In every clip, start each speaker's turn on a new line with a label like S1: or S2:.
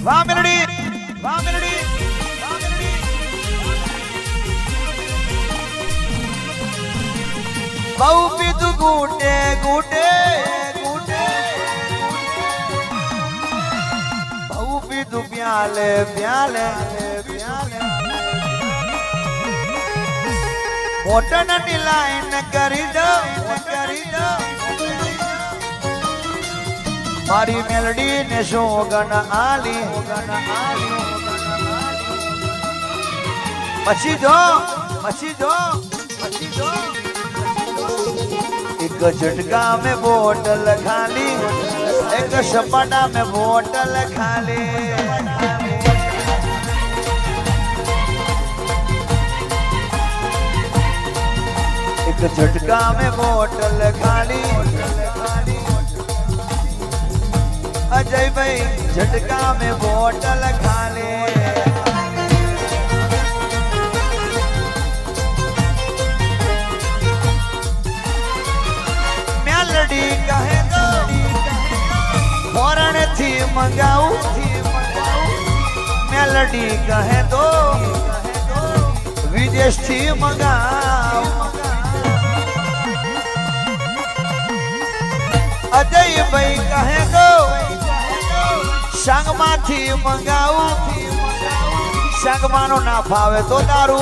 S1: વાહ મેલડી વાહ મેલડી વાહ મેલડી બહુ પીધું ગુટે ગુટે ગુટે બહુ પીધું પ્યાલે પ્યાલે પ્યાલે મોટરની લાઈન કરી દો મારી મેલડી ને શોગન આલી પછી જો एक झटका में बोतल खाली एक सपाटा में बोतल खाली एक झटका में बोतल खाली अजय भाई झटका में बोतल खाली मेलडी कहे तो फौरन थी मंगाऊ मेलडी कहे तो विदेश थी मंगाऊ अजय भाई कहे तो संगमा थी मंगाऊ संगमा नो ना भावे तो दारू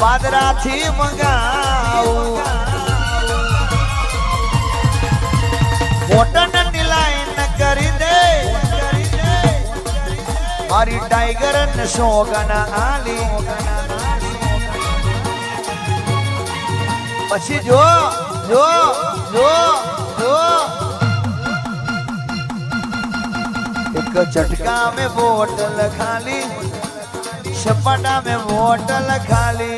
S1: पादरा थी मंगाऊ मोटन लाइन करी दे मारी टाइगर न शोगन आली पछी जो जो जो जो एक झटका में बोतल खाली सपाटा में बोतल खाली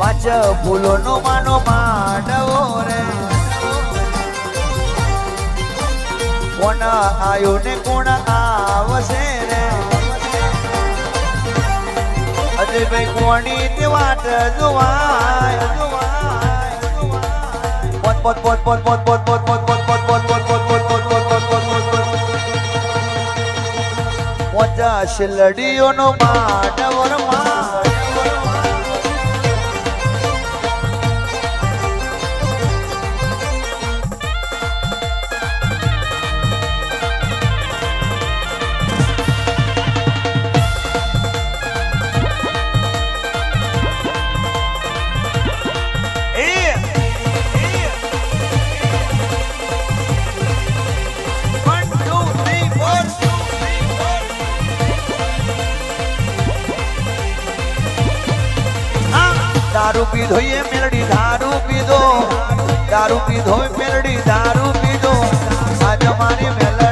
S1: पाच फूलो नो मानो माडवो रे कोण आयो ने कोण आवसे रे अजय भाई कोणी ते वाट जुवाय पोत पोत पोत पोत पोत पोत पोत पोत पोत पोत पोत पोत पोत पोत पोत पोचा शिलडियो नो माडवर मा दारू पीधो ये मेलडी दारू पीधो मेलडी दारू पीधो आज हमारी मेलडी